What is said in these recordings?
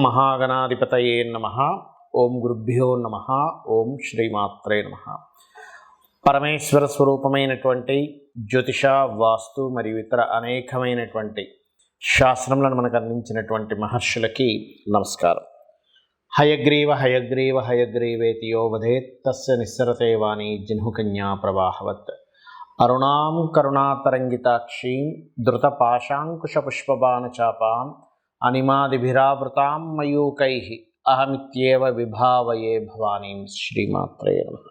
మహాగణాధిపతయే నమః. ఓం గురుభ్యో నమః. ఓం శ్రీమాత్రే నమః. పరమేశ్వర స్వరూపమైనటువంటి జ్యోతిష, వాస్తు మరియు ఇతర అనేకమైనటువంటి శాస్త్రములను మనకు అందించినటువంటి మహర్షులకి నమస్కారం. హయగ్రీవ హయగ్రీవ హయగ్రీవేతి యో వదేత్ తస్య నిస్సరతే వాణి జిహ్నుకన్యా ప్రవాహవత్. అరుణాం కరుణాతరంగితాక్షీం ధృతపాశాంకుశపుష్పబాణచాపాం అనిమాదిభిరావృతాం మయూకైః అహమిత్యేవ విభావయే భవానీం. శ్రీమాత్రే నమః.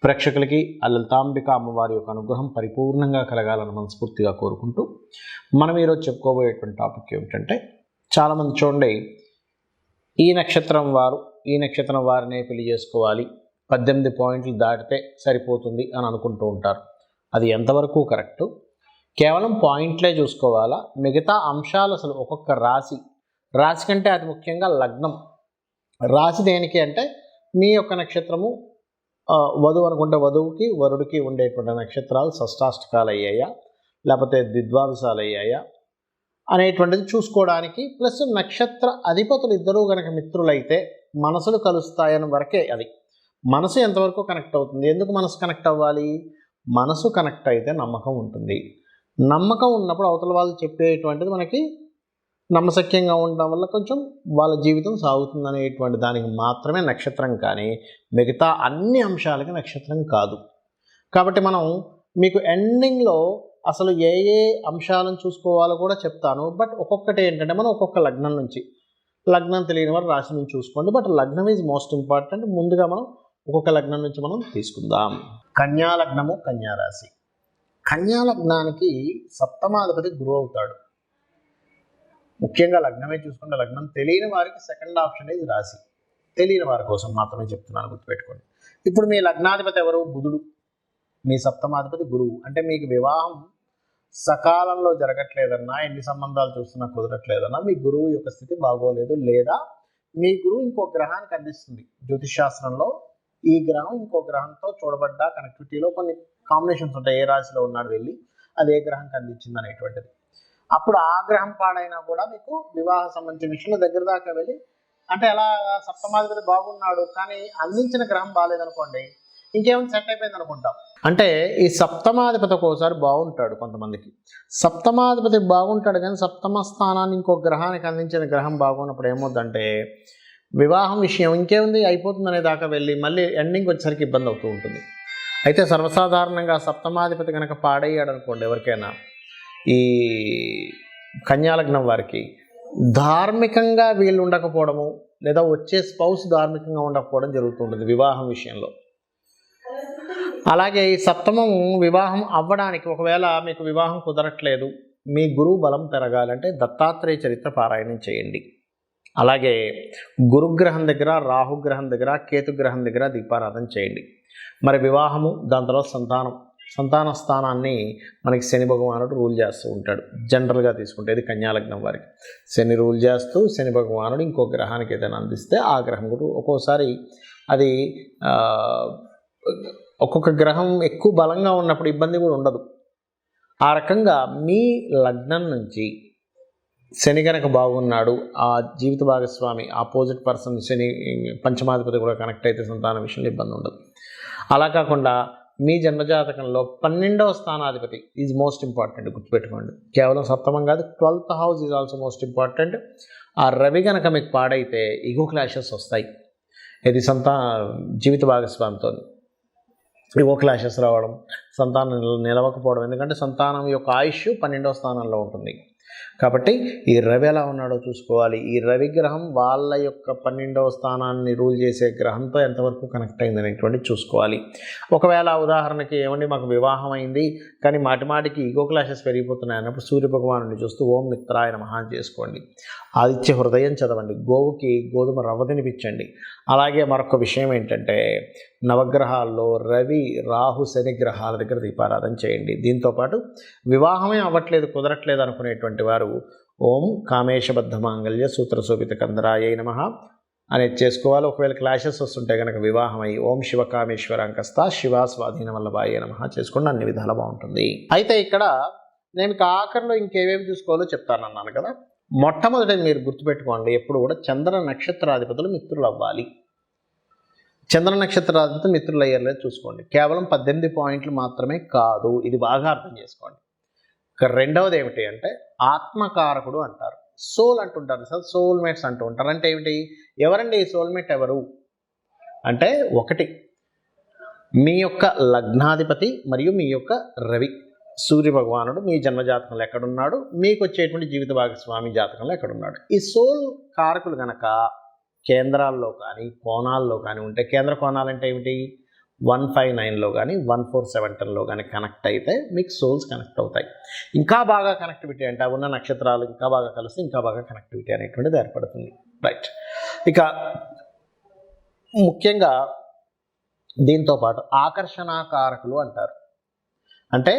ప్రేక్షకులకి ఆ లలితాంబిక అమ్మవారి యొక్క అనుగ్రహం పరిపూర్ణంగా కలగాలని మనస్ఫూర్తిగా కోరుకుంటూ మనం ఈరోజు చెప్పుకోబోయేటువంటి టాపిక్ ఏమిటంటే, చాలామంది చూడండి, ఈ నక్షత్రం వారినే పెళ్లి చేసుకోవాలి, 18 పాయింట్లు దాటితే సరిపోతుంది అని అనుకుంటూ ఉంటారు. అది ఎంతవరకు కరెక్టు? కేవలం పాయింట్లే చూసుకోవాలా? మిగతా అంశాలు అసలు ఒక్కొక్క రాశి కంటే అతి ముఖ్యంగా లగ్నం. రాశి దేనికి అంటే, మీ యొక్క నక్షత్రము వధువు అనుకుంటే వధువుకి వరుడికి ఉండేటువంటి నక్షత్రాలు షష్టాష్టకాలు అయ్యాయా లేకపోతే ద్విద్వాదశాలు అయ్యాయా అనేటువంటిది చూసుకోవడానికి, ప్లస్ నక్షత్ర అధిపతులు ఇద్దరూ కనుక మిత్రులైతే మనసులు కలుస్తాయని వరకే. అది మనసు ఎంతవరకు కనెక్ట్ అవుతుంది? ఎందుకు మనసు కనెక్ట్ అవ్వాలి? మనసు కనెక్ట్ అయితే నమ్మకం ఉంటుంది. నమ్మకం ఉన్నప్పుడు అవతల వాళ్ళు చెప్పేటువంటిది మనకి నమ్మశక్యంగా ఉండడం వల్ల కొంచెం వాళ్ళ జీవితం సాగుతుంది అనేటువంటి దానికి మాత్రమే నక్షత్రం, కానీ మిగతా అన్ని అంశాలకి నక్షత్రం కాదు. కాబట్టి మనం మీకు ఎండింగ్లో అసలు ఏ ఏ అంశాలను చూసుకోవాలో కూడా చెప్తాను. బట్ ఒక్కొక్కటి ఏంటంటే, మనం ఒక్కొక్క లగ్నం నుంచి, లగ్నం తెలియని వారు రాశి నుంచి చూసుకోండి. బట్ లగ్నం ఈజ్ మోస్ట్ ఇంపార్టెంట్. ముందుగా మనం ఒక్కొక్క లగ్నం నుంచి మనం తీసుకుందాం. కన్యా లగ్నము, కన్యా రాశి. కన్యా లగ్నానికి సప్తమాధిపతి గురువు అవుతాడు. ముఖ్యంగా లగ్నమే చూసుకుంటే, లగ్నం తెలియని వారికి సెకండ్ ఆప్షన్ ఇది రాశి. తెలియని వారి కోసం మాత్రమే చెప్తున్నాను, గుర్తుపెట్టుకోండి. ఇప్పుడు మీ లగ్నాధిపతి ఎవరు? బుధుడు. మీ సప్తమాధిపతి గురువు. అంటే మీకు వివాహం సకాలంలో జరగట్లేదన్నా, ఎన్ని సంబంధాలు చూస్తున్నా కుదరట్లేదన్నా, మీ గురువు యొక్క స్థితి బాగోలేదు, లేదా మీ గురువు ఇంకో గ్రహానికి అందిస్తుంది. జ్యోతిష్ శాస్త్రంలో ఈ గ్రహం ఇంకో గ్రహంతో చూడబడ్డ కనెక్టివిటీలో కొన్ని కాంబినేషన్స్ ఉంటాయి. ఏ రాశిలో ఉన్నాడు వెళ్ళి అది ఏ గ్రహానికి అందించింది అనేటువంటిది. అప్పుడు ఆ గ్రహం పాడైనా కూడా మీకు వివాహ సంబంధించిన విషయంలో దగ్గర దాకా వెళ్ళి, అంటే ఎలా సప్తమాధిపతి బాగున్నాడు కానీ అందించిన గ్రహం బాగాలేదనుకోండి, ఇంకేమైనా సెట్ అయిపోయింది అనుకుంటాం. అంటే ఈ సప్తమాధిపతి ఒక్కోసారి బాగుంటాడు కొంతమందికి. సప్తమాధిపతి బాగుంటాడు కానీ సప్తమ స్థానాన్ని ఇంకో గ్రహానికి అందించిన గ్రహం బాగున్నప్పుడు ఏమవుతుందంటే, వివాహం విషయం ఇంకేముంది అయిపోతుందనే దాకా వెళ్ళి మళ్ళీ ఎండింగ్ వచ్చేసరికి ఇబ్బంది అవుతూ ఉంటుంది. అయితే సర్వసాధారణంగా సప్తమాధిపతి కనుక పాడయ్యాడు అనుకోండి, ఎవరికైనా ఈ కన్యాలగ్నం వారికి ధార్మికంగా వీళ్ళు ఉండకపోవడము, లేదా వచ్చే స్పౌస్ ధార్మికంగా ఉండకపోవడం జరుగుతుంటుంది వివాహం విషయంలో. అలాగే ఈ సప్తమం వివాహం అవ్వడానికి, ఒకవేళ మీకు వివాహం కుదరట్లేదు, మీ గురువు బలం పెరగాలంటే దత్తాత్రేయ చరిత్ర పారాయణం చేయండి. అలాగే గురుగ్రహం దగ్గర, రాహుగ్రహం దగ్గర, కేతుగ్రహం దగ్గర దీపారాధన చేయండి. మరి వివాహము, దాని తర్వాత సంతాన స్థానాన్ని మనకి శని భగవానుడు రూల్ చేస్తూ ఉంటాడు. జనరల్గా తీసుకుంటే ఇది కన్యాలగ్నం వారికి శని రూల్ చేస్తూ, శని భగవానుడు ఇంకో గ్రహానికి ఏదైనా అందిస్తే ఆ గ్రహం కూడా ఒక్కోసారి అది ఒక్కొక్క గ్రహం ఎక్కువ బలంగా ఉన్నప్పుడు ఇబ్బంది కూడా ఉండదు. ఆ రకంగా మీ లగ్నం నుంచి శని కనుక బాగున్నాడు, ఆ జీవిత భాగస్వామి ఆపోజిట్ పర్సన్ శని పంచమాధిపతి కూడా కనెక్ట్ అయితే సంతాన విషయంలో ఇబ్బంది ఉండదు. అలా కాకుండా మీ జన్మజాతకంలో 12వ స్థానాధిపతి ఈజ్ మోస్ట్ ఇంపార్టెంట్, గుర్తుపెట్టుకోండి. కేవలం సప్తమం కాదు, 12th house is also most important. ఆ రవి కనుక మీకు పాడైతే ఈగో క్లాషెస్ వస్తాయి. ఇది జీవిత భాగస్వామితో ఈగో క్లాషెస్ రావడం, సంతానం నిలవకపోవడం. ఎందుకంటే సంతానం యొక్క ఆయుష్ 12వ స్థానంలో ఉంటుంది. కాబట్టి ఈ రవి ఎలా ఉన్నాడో చూసుకోవాలి. ఈ రవి గ్రహం వాళ్ళ యొక్క 12వ స్థానాన్ని రూల్ చేసే గ్రహంతో ఎంతవరకు కనెక్ట్ అయింది అనేటువంటిది చూసుకోవాలి. ఒకవేళ ఉదాహరణకి, ఏమండి మాకు వివాహం అయింది కానీ మాటిమాటికి ఈగో క్లాషెస్ పెరిగిపోతున్నాయి అన్నప్పుడు సూర్య భగవానుని చూస్తూ ఓం మిత్రాయ నమః చేసుకోండి. ఆదిత్య హృదయం చదవండి. గోవుకి గోధుమ రవ్వ తినిపించండి. అలాగే మరొక విషయం ఏంటంటే, నవగ్రహాల్లో రవి, రాహు, శని గ్రహాల దగ్గర దీపారాధన చేయండి. దీంతోపాటు వివాహమే అవ్వట్లేదు, కుదరట్లేదు అనుకునేటువంటి వారు ఓం కామేశబద్ధ మాంగళ్య సూత్రశోభిత కందరాయ నమః అనేది చేసుకోవాలి. ఒకవేళ క్లాషెస్ వస్తుంటే కనుక వివాహం అయ్యి ఓం శివకామేశ్వరాంకస్త శివా స్వాధీన వల్లభాయ నమః చేసుకోండి. అన్ని విధాలు బాగుంటుంది. అయితే ఇక్కడ నేను ఆఖరిలో ఇంకేమేమి చూసుకోవాలో చెప్తానన్నాను కదా. మొట్టమొదటి మీరు గుర్తుపెట్టుకోండి, ఎప్పుడు కూడా చంద్ర నక్షత్రాధిపతులు మిత్రులు అవ్వాలి. చంద్ర నక్షత్రాధిపతులు మిత్రులు అయ్యారు చూసుకోండి. కేవలం 18 పాయింట్లు మాత్రమే కాదు, ఇది బాగా అర్థం చేసుకోండి. ఇక రెండవది ఏమిటి అంటే ఆత్మకారకుడు అంటారు, సోల్ అంటుంటారు సార్, సోల్మేట్స్ అంటూ ఉంటారు. అంటే ఏమిటి, ఎవరండి ఈ సోల్మేట్ ఎవరు అంటే, ఒకటి మీ యొక్క లగ్నాధిపతి మరియు మీ యొక్క రవి సూర్య భగవానుడు మీ జన్మజాతకంలో ఎక్కడున్నాడు, మీకు వచ్చేటువంటి జీవిత భాగస్వామి జాతకంలో ఎక్కడున్నాడు. ఈ సోల్ కారకులు గనక కేంద్రాల్లో కానీ కోణాల్లో కానీ ఉంటే, కేంద్ర కోణాలు అంటే ఏమిటి, 159లో కానీ 1417లో కానీ కనెక్ట్ అయితే మీకు సోల్స్ కనెక్ట్ అవుతాయి. ఇంకా బాగా కనెక్టివిటీ అంటే ఉన్న నక్షత్రాలు ఇంకా బాగా కలిసి ఇంకా బాగా కనెక్టివిటీ అనేటువంటిది ఏర్పడుతుంది. రైట్. ఇక ముఖ్యంగా దీంతో పాటు ఆకర్షణాకారకులు అంటారు. అంటే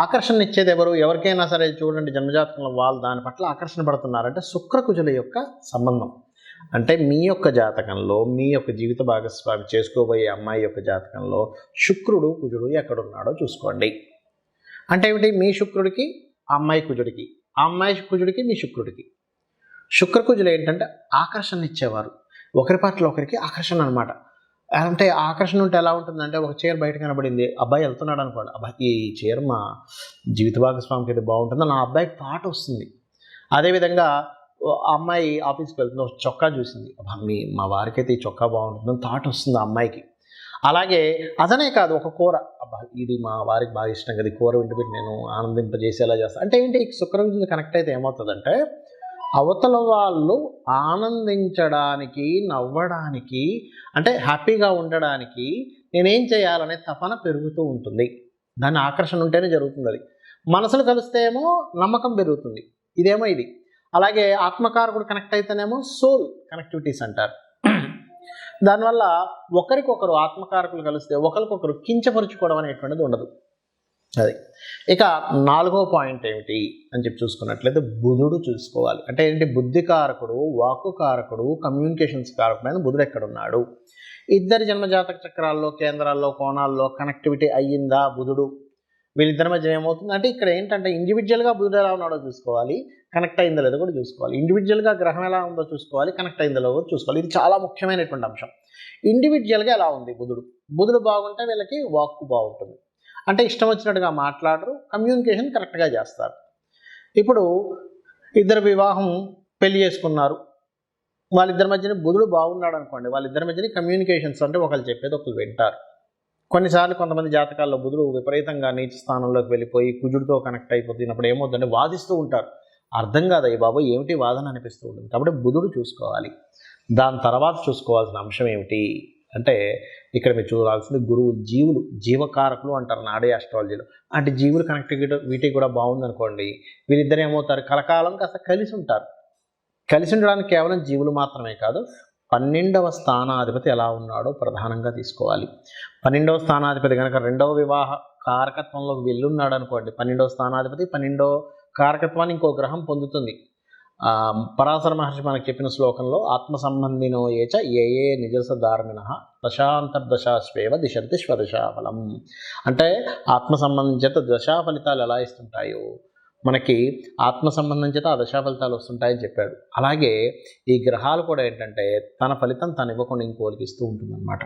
ఆకర్షణ ఇచ్చేది ఎవరు, ఎవరికైనా సరే చూడండి జన్మజాతకంలో వాళ్ళు దాని పట్ల ఆకర్షణ పడుతున్నారంటే శుక్రకుజుల యొక్క సంబంధం. అంటే మీ యొక్క జాతకంలో మీ యొక్క జీవిత భాగస్వామి చేసుకోబోయే అమ్మాయి యొక్క జాతకంలో శుక్రుడు కుజుడు ఎక్కడున్నాడో చూసుకోండి. అంటే ఏమిటి, మీ శుక్రుడికి ఆ అమ్మాయి కుజుడికి, ఆ అమ్మాయి కుజుడికి మీ శుక్రుడికి. శుక్రకుజులు ఏంటంటే ఆకర్షణ ఇచ్చేవారు, ఒకరి పట్ల ఒకరికి ఆకర్షణ అనమాట. అంటే ఆకర్షణ ఉంటే ఎలా ఉంటుందంటే, ఒక చైర్ బయట కనబడింది, అబ్బాయి వెళ్తున్నాడు అనుకోండి, అబ్బాయి ఈ చైర్ మా జీవిత భాగస్వామికి అయితే బాగుంటుంది, నా అబ్బాయికి థాట్ వస్తుంది. అదేవిధంగా ఆ అమ్మాయి ఆఫీస్కి వెళ్తుంది, చొక్కా చూసింది, అబ్బా మా వారికి అయితే ఈ చొక్కా బాగుంటుందని థాట్ వస్తుంది ఆ అమ్మాయికి. అలాగే అదనే కాదు, ఒక కూర, అబ్బా ఇది మా వారికి బాగా ఇష్టం కదా, ఈ కూర వింటి పెట్టి నేను ఆనందింపజేసేలా చేస్తాను అంటే ఏంటి, శుక్రకుజులు కనెక్ట్ అయితే ఏమవుతుందంటే అవతల వాళ్ళు ఆనందించడానికి, నవ్వడానికి, అంటే హ్యాపీగా ఉండడానికి నేనేం చేయాలనే తపన పెరుగుతూ ఉంటుంది. దాని ఆకర్షణ ఉంటేనే జరుగుతుంది. అది మనసులు కలిస్తే ఏమో నమ్మకం పెరుగుతుంది, ఇదేమో ఇది. అలాగే ఆత్మకారకుడు కనెక్ట్ అయితేనేమో సోల్ కనెక్టివిటీస్ అంటారు. దానివల్ల ఒకరికొకరు ఆత్మకారకులు కలిస్తే ఒకరికొకరు కించపరుచుకోవడం అనేటువంటిది ఉండదు. అది. ఇక 4వ పాయింట్ ఏమిటి అని చెప్పి చూసుకున్నట్లయితే బుధుడు చూసుకోవాలి. అంటే ఏంటి, బుద్ధికారకుడు, వాక్కుకారకుడు, కమ్యూనికేషన్స్ కారకుడు అయిన బుధుడు ఎక్కడున్నాడు. ఇద్దరి జన్మజాతక చక్రాల్లో కేంద్రాల్లో కోణాల్లో కనెక్టివిటీ అయ్యిందా బుధుడు, వీళ్ళిద్దరి మధ్య ఏమవుతుంది అంటే, ఇక్కడ ఏంటంటే ఇండివిజువల్గా బుధుడు ఎలా ఉన్నాడో చూసుకోవాలి, కనెక్ట్ అయిందో లేదో కూడా చూసుకోవాలి. ఇండివిజువల్గా గ్రహం ఎలా ఉందో చూసుకోవాలి, కనెక్ట్ అయిందో లేదో చూసుకోవాలి. ఇది చాలా ముఖ్యమైనటువంటి అంశం. ఇండివిజువల్గా ఎలా ఉంది బుధుడు బాగుంటే వీళ్ళకి వాక్కు బాగుంటుంది, అంటే ఇష్టం వచ్చినట్టుగా మాట్లాడరు, కమ్యూనికేషన్ కరెక్ట్గా చేస్తారు. ఇప్పుడు ఇద్దరు వివాహం పెళ్లి చేసుకున్నారు, వాళ్ళిద్దరి మధ్యన బుధుడు బాగున్నాడు అనుకోండి, వాళ్ళిద్దరి మధ్యన కమ్యూనికేషన్స్ అంటే ఒకళ్ళు చెప్పేది ఒకళ్ళు వింటారు. కొన్నిసార్లు కొంతమంది జాతకాల్లో బుధుడు విపరీతంగా నీచ స్థానంలోకి వెళ్ళిపోయి కుజుడితో కనెక్ట్ అయిపోతున్నప్పుడు ఏమవుతుందంటే వాదిస్తూ ఉంటారు, అర్థం కాదు అయ్యి బాబు ఏమిటి వాదన అనిపిస్తూ ఉంటుంది. కాబట్టి బుధుడు చూసుకోవాలి. దాని తర్వాత చూసుకోవాల్సిన అంశం ఏమిటి అంటే, ఇక్కడ మీరు చూడాల్సింది గురువు, జీవులు, జీవకారకులు అంటారు నాడే ఆస్ట్రాలజీలో. అంటే జీవులు కనెక్టివిటీ వీటికి కూడా బాగుందనుకోండి, వీరిద్దరు ఏమవుతారు, కలకాలం కాస్త కలిసి ఉంటారు. కలిసి ఉండడానికి కేవలం జీవులు మాత్రమే కాదు, 12వ స్థానాధిపతి ఎలా ఉన్నాడో ప్రధానంగా తీసుకోవాలి. 12వ స్థానాధిపతి కనుక 2వ వివాహ కారకత్వంలోకి వెళ్ళున్నాడు అనుకోండి, 12వ స్థానాధిపతి 12వ కారకత్వాన్ని ఇంకో గ్రహం పొందుతుంది. పరాశర మహర్షి మనకు చెప్పిన శ్లోకంలో ఆత్మ సంబంధినో ఏచ ఏ నిజస ధార్మిణ దశాంతర్దశాశ్వేవ దిశంతి స్వదశాఫలం. అంటే ఆత్మ సంబంధం చేత దశా ఫలితాలు ఎలా ఇస్తుంటాయో మనకి ఆత్మ సంబంధం చేత ఆ దశా ఫలితాలు వస్తుంటాయని చెప్పాడు. అలాగే ఈ గ్రహాలు కూడా ఏంటంటే తన ఫలితం తను ఇవ్వకుండా ఇంకోరికి ఇస్తూ ఉంటుందన్నమాట,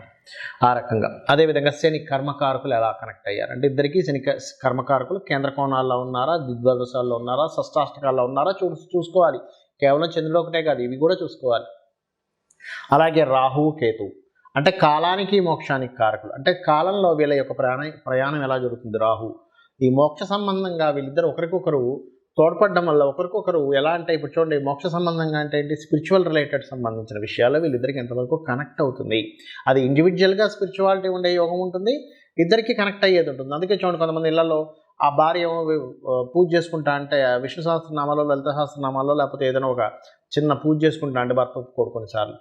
ఆ రకంగా. అదేవిధంగా శని కర్మకారకులు ఎలా కనెక్ట్ అయ్యారు అంటే, ఇద్దరికి శని కర్మకారకులు కేంద్ర కోణాల్లో ఉన్నారా, దిగ్ద్వాదశాల్లో ఉన్నారా, షష్టాష్టకాల్లో ఉన్నారా చూసుకోవాలి. కేవలం చంద్రుడు ఒకటే కాదు, ఇవి కూడా చూసుకోవాలి. అలాగే రాహువు కేతువు అంటే కాలానికి మోక్షానికి కారకులు. అంటే కాలంలో వీళ్ళ యొక్క ప్రయాణం ఎలా జరుగుతుంది, రాహు ఈ మోక్ష సంబంధంగా వీళ్ళిద్దరు ఒకరికొకరు తోడ్పడడం వల్ల ఒకరికొకరు ఎలా అంటే, ఇప్పుడు చూడండి మోక్ష సంబంధంగా అంటే ఏంటి, స్పిరిచువల్ రిలేటెడ్ సంబంధించిన విషయాల్లో వీళ్ళిద్దరికి ఎంతవరకు కనెక్ట్ అవుతుంది. అది ఇండివిజువల్గా స్పిరిచువాలిటీ ఉండే యోగం ఉంటుంది, ఇద్దరికి కనెక్ట్ అయ్యేది ఉంటుంది. అందుకే చూడండి కొంతమంది ఇళ్లలో ఆ భార్య ఏమో పూజ చేసుకుంటా అంటే విష్ణు సహస్రనామాలో, లలిత సహస్రనామాలో, లేకపోతే ఏదైనా ఒక చిన్న పూజ చేసుకుంటా అంటే భర్త ఒప్పుకోడు కొన్నిసార్లు,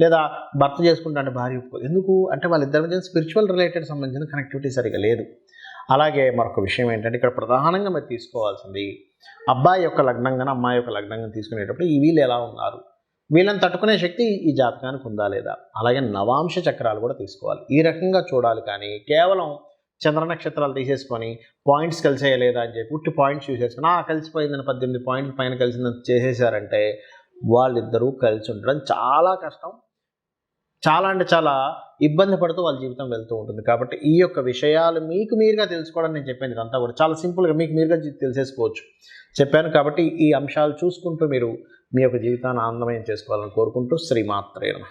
లేదా భర్త చేసుకుంటా అంటే భార్య ఒప్పుకోదు. ఎందుకు అంటే వాళ్ళిద్దరి మధ్య స్పిరిచువల్ రిలేటెడ్ సంబంధించిన కనెక్టివిటీ సరిగా లేదు. అలాగే మరొక విషయం ఏంటంటే, ఇక్కడ ప్రధానంగా మీరు తీసుకోవాల్సింది అబ్బాయి యొక్క లగ్నంగా అమ్మాయి యొక్క లగ్నంగా తీసుకునేటప్పుడు ఈ వీళ్ళు ఎలా ఉన్నారు, వీళ్ళని తట్టుకునే శక్తి ఈ జాతకానికి ఉందా లేదా. అలాగే నవాంశ చక్రాలు కూడా తీసుకోవాలి, ఈ రకంగా చూడాలి. కానీ కేవలం చంద్ర నక్షత్రాలు తీసేసుకొని పాయింట్స్ కలిసాయా లేదా అని చెప్పి ఉట్టి పాయింట్స్ చూసేసుకొని కలిసిపోయిందని 18 పాయింట్ల పైన కలిసిందని చేసేసారంటే వాళ్ళిద్దరూ కలిసి ఉండడం చాలా కష్టం, చాలా అంటే చాలా ఇబ్బంది పడుతూ వాళ్ళ జీవితం వెళ్తూ ఉంటుంది. కాబట్టి ఈ యొక్క విషయాలు మీకు మీరుగా తెలుసుకోవడం నేను చెప్పాను, ఇదంతా కూడా చాలా సింపుల్గా మీకు మీరుగా తెలిసేసుకోవచ్చు చెప్పాను. కాబట్టి ఈ అంశాలు చూసుకుంటూ మీరు మీ యొక్క జీవితాన్ని ఆనందమయం చేసుకోవాలని కోరుకుంటూ శ్రీమాత్రే నమః.